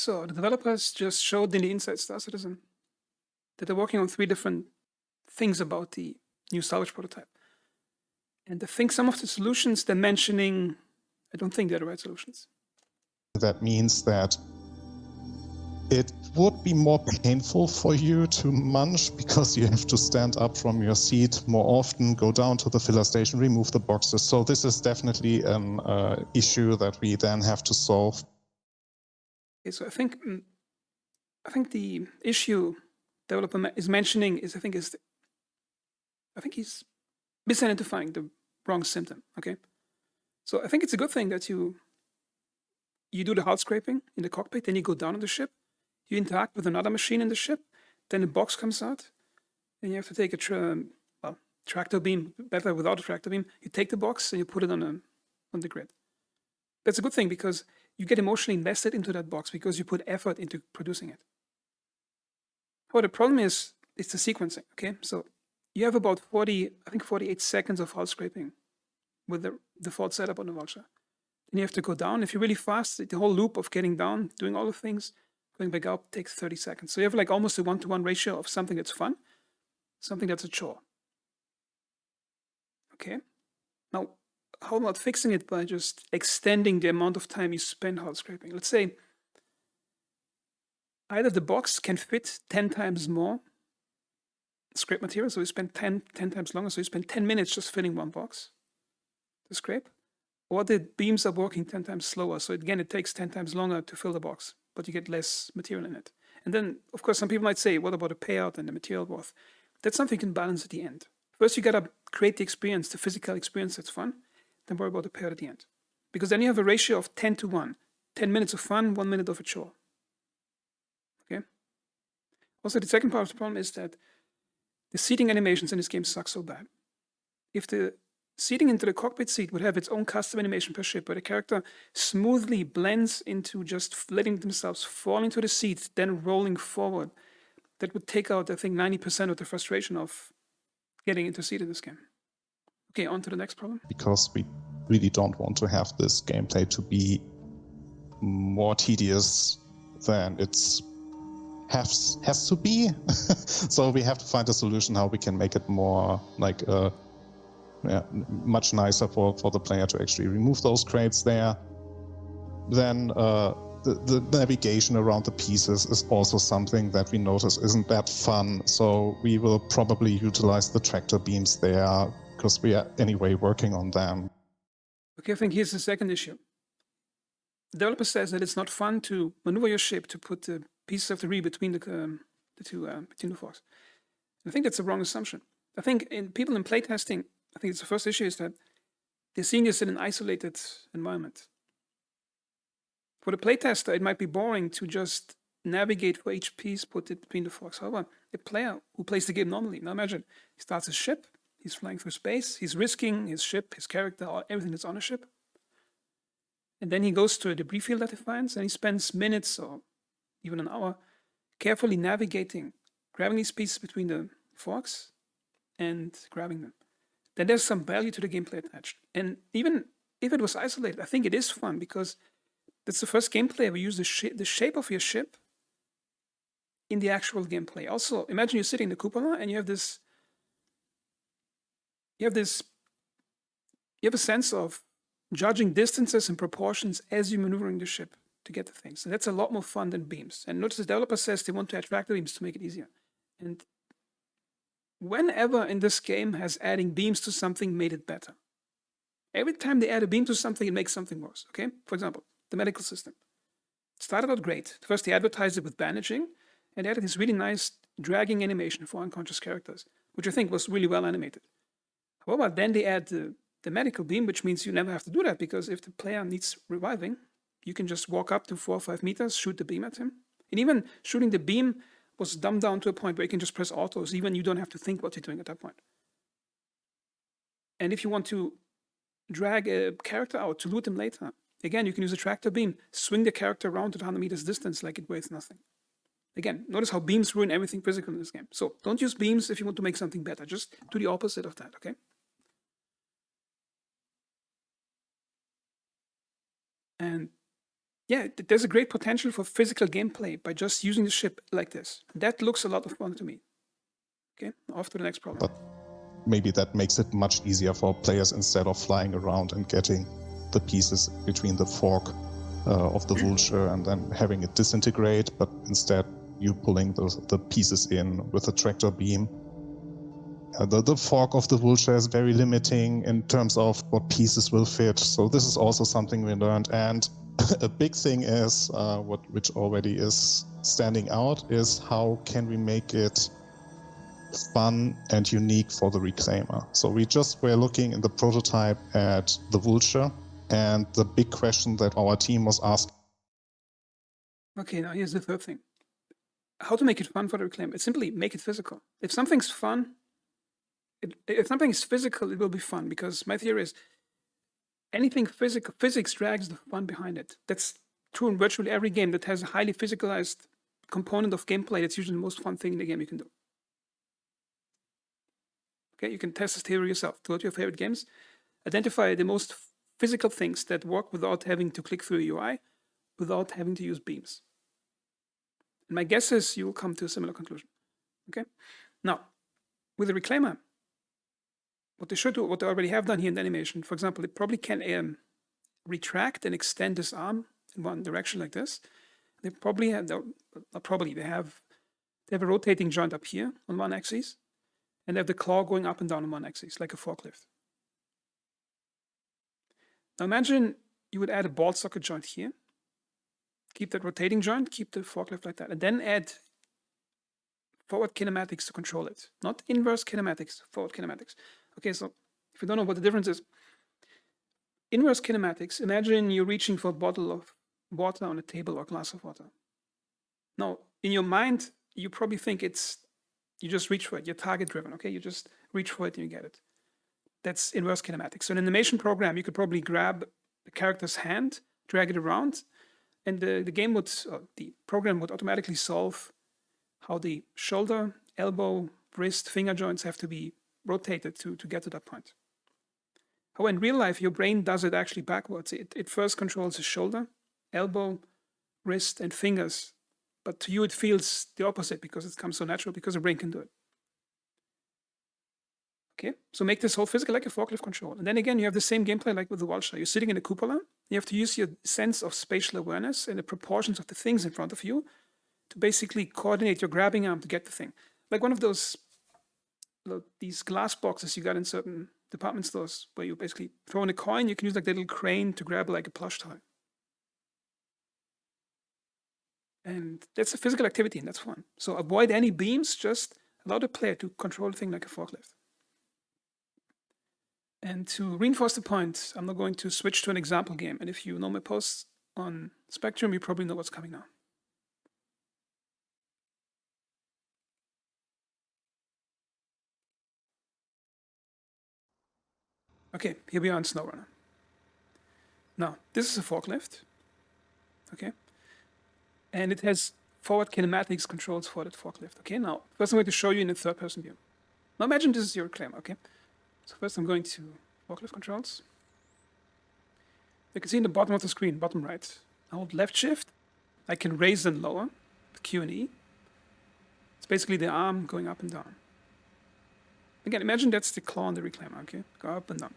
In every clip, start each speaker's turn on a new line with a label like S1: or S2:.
S1: So the developers just showed in the Inside Star Citizen that they're working on 3 different things about the new salvage prototype. And I think some of the solutions they're mentioning, I don't think they're the right solutions.
S2: That means that it would be more painful for you to munch because you have to stand up from your seat more often, go down to the filler station, remove the boxes. So this is definitely an issue that we then have to solve.
S1: Okay, so I think the issue developer is mentioning is I think he's misidentifying the wrong symptom. Okay, so I think it's a good thing that you do the HUD scraping in the cockpit, then you go down on the ship, you interact with another machine in the ship, then a box comes out, and you have to take a tractor beam, better without a tractor beam. You take the box and you put it on the grid. That's a good thing because you get emotionally invested into that box because you put effort into producing it. Well, the problem is it's the sequencing. Okay, so you have about 48 seconds of HUD scraping with the default setup on the vulture. Then you have to go down. If you're really fast, the whole loop of getting down, doing all the things, going back up takes 30 seconds. So you have like almost a 1-to-1 ratio of something that's fun, something that's a chore. Okay. Now, how about fixing it by just extending the amount of time you spend HUD scraping? Let's say either the box can fit 10 times more scrape material, so you spend 10 times longer, so you spend 10 minutes just filling one box to scrape, or the beams are working 10 times slower, so again, it takes 10 times longer to fill the box, but you get less material in it. And then, of course, some people might say, what about the payout and the material worth? That's something you can balance at the end. First, you gotta create the experience, the physical experience that's fun, then worry about the payout at the end. Because then you have a ratio of 10 to 1. 10 minutes of fun, 1 minute of a chore. Okay? Also, the second part of the problem is that the seating animations in this game suck so bad. If the seating into the cockpit seat would have its own custom animation per ship, where the character smoothly blends into just letting themselves fall into the seat, then rolling forward, that would take out, I think, 90% of the frustration of getting into seat in this game. Okay, on to the next problem.
S2: Because we really don't want to have this gameplay to be more tedious than it's has to be. So we have to find a solution how we can make it more like much nicer for the player to actually remove those crates there. Then the navigation around the pieces is also something that we notice isn't that fun. So we will probably utilize the tractor beams there because we are anyway working on them.
S1: Okay, I think here's the second issue. The developer says that it's not fun to maneuver your ship to put the pieces of debris between between the forks. I think that's a wrong assumption. I think people in playtesting, I think it's the first issue is that they're seeing this in an isolated environment. For the playtester, it might be boring to just navigate for each piece, put it between the forks. However, a player who plays the game normally, now imagine, he starts his ship, he's flying through space, he's risking his ship, his character, or everything that's on a ship. And then he goes to a debris field that he finds, and he spends minutes or even an hour carefully navigating, grabbing these pieces between the forks and grabbing them. Then there's some value to the gameplay attached. And even if it was isolated, I think it is fun because that's the first gameplay where you use the shape of your ship in the actual gameplay. Also, imagine you're sitting in the cupola and you have a sense of judging distances and proportions as you're maneuvering the ship to get the things. And that's a lot more fun than beams. And notice the developer says they want to add tractor beams to make it easier. And whenever in this game has adding beams to something made it better. Every time they add a beam to something, it makes something worse. Okay? For example, the medical system. It started out great. First, they advertised it with bandaging and added this really nice dragging animation for unconscious characters, which I think was really well animated. However, then they add the medical beam, which means you never have to do that because if the player needs reviving, you can just walk up to 4 or 5 meters, shoot the beam at him. And even shooting the beam was dumbed down to a point where you can just press autos, even you don't have to think what you're doing at that point. And if you want to drag a character out to loot him later, again, you can use a tractor beam, swing the character around to 100 meters distance like it weighs nothing. Again, notice how beams ruin everything physical in this game. So don't use beams if you want to make something better. Just do the opposite of that, okay? And yeah, there's a great potential for physical gameplay by just using the ship like this. That looks a lot of fun to me. Okay, off to the next problem.
S2: But maybe that makes it much easier for players instead of flying around and getting the pieces between the fork of the vulture and then having it disintegrate, but instead you pulling the pieces in with a tractor beam. The fork of the vulture is very limiting in terms of what pieces will fit, so this is also something we learned. And a big thing is, which already is standing out, is how can we make it fun and unique for the reclaimer. So we just were looking in the prototype at the vulture, and the big question that our team was asking.
S1: Okay, now here's the third thing. How to make it fun for the reclaimer? It's simply make it physical. If something's fun, if something is physical, it will be fun, because my theory is anything physical, physics drags the fun behind it. That's true in virtually every game that has a highly physicalized component of gameplay. That's usually the most fun thing in the game you can do. Okay, you can test this theory yourself. Go to your favorite games, identify the most physical things that work without having to click through a UI, without having to use beams. And my guess is you will come to a similar conclusion. Okay, now with the reclaimer, what they should do, what they already have done here in the animation, for example, it probably can retract and extend this arm in one direction like this. They probably have, they have a rotating joint up here on one axis, and they have the claw going up and down on one axis, like a forklift. Now imagine you would add a ball socket joint here, keep that rotating joint, keep the forklift like that, and then add forward kinematics to control it. Not inverse kinematics, forward kinematics. Okay, so if you don't know what the difference is, inverse kinematics, imagine you're reaching for a bottle of water on a table or a glass of water. Now, in your mind, you probably think you just reach for it, you're target driven, okay? You just reach for it and you get it. That's inverse kinematics. So in an animation program, you could probably grab the character's hand, drag it around, and the program would automatically solve how the shoulder, elbow, wrist, finger joints have to be rotated to get to that point. However, in real life, your brain does it actually backwards. It first controls the shoulder, elbow, wrist, and fingers. But to you, it feels the opposite because it comes so natural, because the brain can do it. Okay, so make this whole physical like a forklift control. And then again, you have the same gameplay like with the vulture. You're sitting in a cupola. You have to use your sense of spatial awareness and the proportions of the things in front of you to basically coordinate your grabbing arm to get the thing. Like one of these glass boxes you got in certain department stores where you basically throw in a coin, you can use like the little crane to grab like a plush toy. And that's a physical activity, and that's fun. So avoid any beams, just allow the player to control the thing like a forklift. And to reinforce the point, I'm now going to switch to an example game. And if you know my posts on Spectrum, you probably know what's coming now. Okay, here we are in SnowRunner. Now, this is a forklift, okay? And it has forward kinematics controls for that forklift, okay? Now, first I'm going to show you in a third-person view. Now imagine this is your reclaimer, okay? So first I'm going to forklift controls. You can see in the bottom of the screen, bottom right, I hold left shift. I can raise and lower with Q and E. It's basically the arm going up and down. Again, imagine that's the claw on the reclaimer, okay? Go up and down.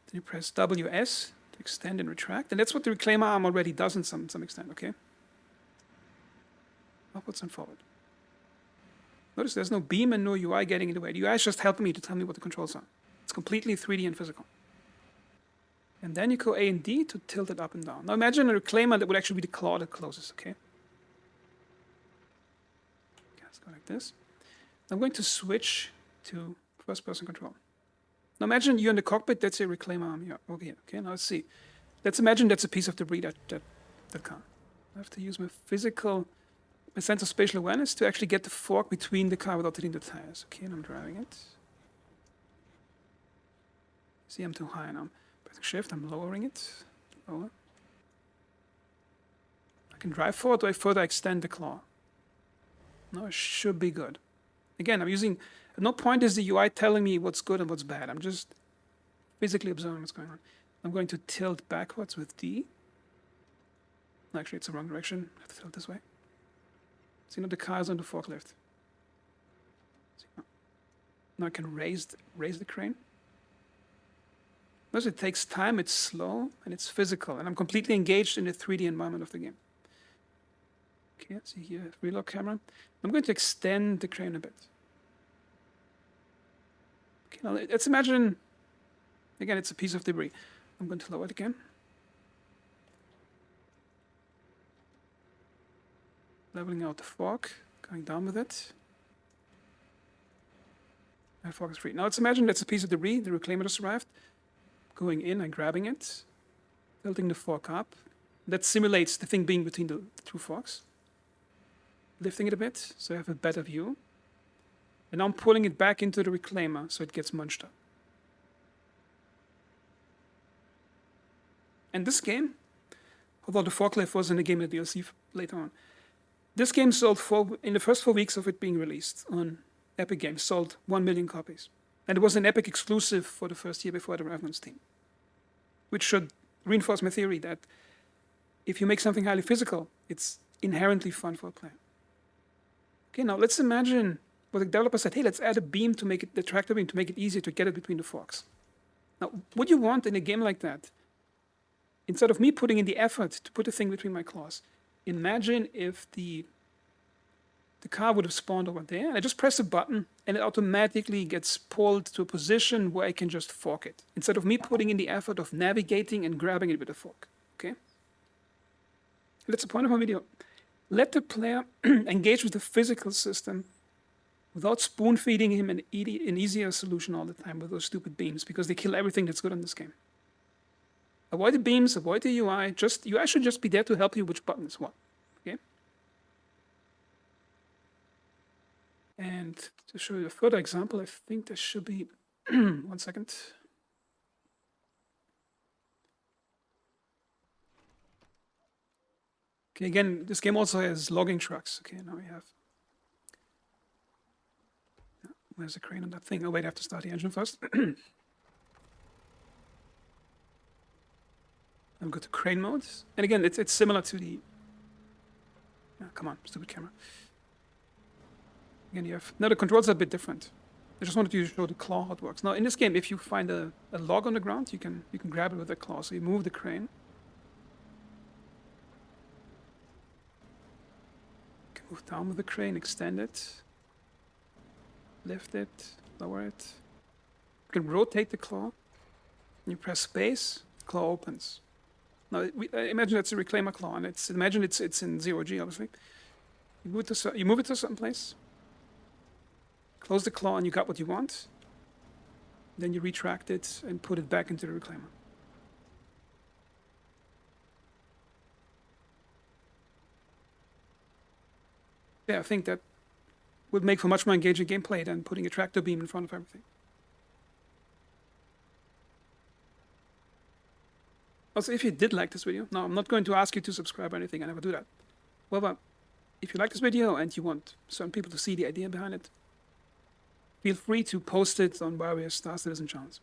S1: Then you press WS to extend and retract. And that's what the reclaimer arm already does in some extent, okay? Upwards and forward. Notice there's no beam and no UI getting in the way. The UI is just helping me to tell me what the controls are. It's completely 3D and physical. And then you go A and D to tilt it up and down. Now imagine a reclaimer that would actually be the claw that closes, okay? Okay, let's go like this. I'm going to switch to first-person control. Now imagine you're in the cockpit, that's a reclaimer arm here, over here. Okay, now let's see. Let's imagine that's a piece of debris that car. I have to use my sense of spatial awareness to actually get the fork between the car without hitting the tires. Okay, and I'm driving it. See, I'm too high now. I'm pressing shift, I'm lowering it. Lower. I can drive forward, or I further extend the claw. No, it should be good. Again, at no point is the UI telling me what's good and what's bad. I'm just physically observing what's going on. I'm going to tilt backwards with D. Actually, it's the wrong direction. I have to tilt this way. See, now the car is on the forklift. See, now I can raise the crane. Notice it takes time, it's slow, and it's physical, and I'm completely engaged in the 3D environment of the game. Okay, see here, reload camera. I'm going to extend the crane a bit. Okay, now let's imagine, again, it's a piece of debris. I'm going to lower it again. Leveling out the fork, going down with it. My fork is free. Now let's imagine that's a piece of debris, the reclaimer just arrived. Going in and grabbing it, tilting the fork up. That simulates the thing being between the two forks. Lifting it a bit so I have a better view. And now I'm pulling it back into the reclaimer so it gets munched up. And this game, although the forklift was in the game in the DLC later on, this game sold in the first 4 weeks of it being released on Epic Games, sold 1 million copies. And it was an Epic exclusive for the first year before it arrived on Steam. Which should reinforce my theory that if you make something highly physical, it's inherently fun for a player. Okay, now let's imagine what the developer said, hey, let's add a beam to make it, the tractor beam, to make it easier to get it between the forks. Now, what you want in a game like that, instead of me putting in the effort to put the thing between my claws, imagine if the car would have spawned over there, and I just press a button, and it automatically gets pulled to a position where I can just fork it, instead of me putting in the effort of navigating and grabbing it with a fork, okay? That's the point of my video. Let the player engage with the physical system without spoon-feeding him an easier solution all the time with those stupid beams, because they kill everything that's good in this game. Avoid the beams, avoid the UI. UI should just be there to help you which button is what, okay? And to show you a further example, I think there should be, 1 second. Okay, again, this game also has logging trucks. Okay, now we have, where's the crane on that thing? Oh wait, I have to start the engine first. I'll go to crane mode. And again, it's similar to the, come on, stupid camera. Again, you have, now the controls are a bit different. I just wanted to show the claw how it works. Now in this game, if you find a log on the ground, you can grab it with a claw. So you move the crane. You can move down with the crane, extend it, lift it, lower it. You can rotate the claw. You press space, the claw opens. Now imagine that's a reclaimer claw, and imagine it's in 0G, obviously. You move it to a certain place. Close the claw and you got what you want. Then you retract it and put it back into the reclaimer. Yeah, I think that would make for much more engaging gameplay than putting a tractor beam in front of everything. Also, if you did like this video, now I'm not going to ask you to subscribe or anything, I never do that. However, if you like this video and you want certain people to see the idea behind it, feel free to post it on various Star Citizen channels.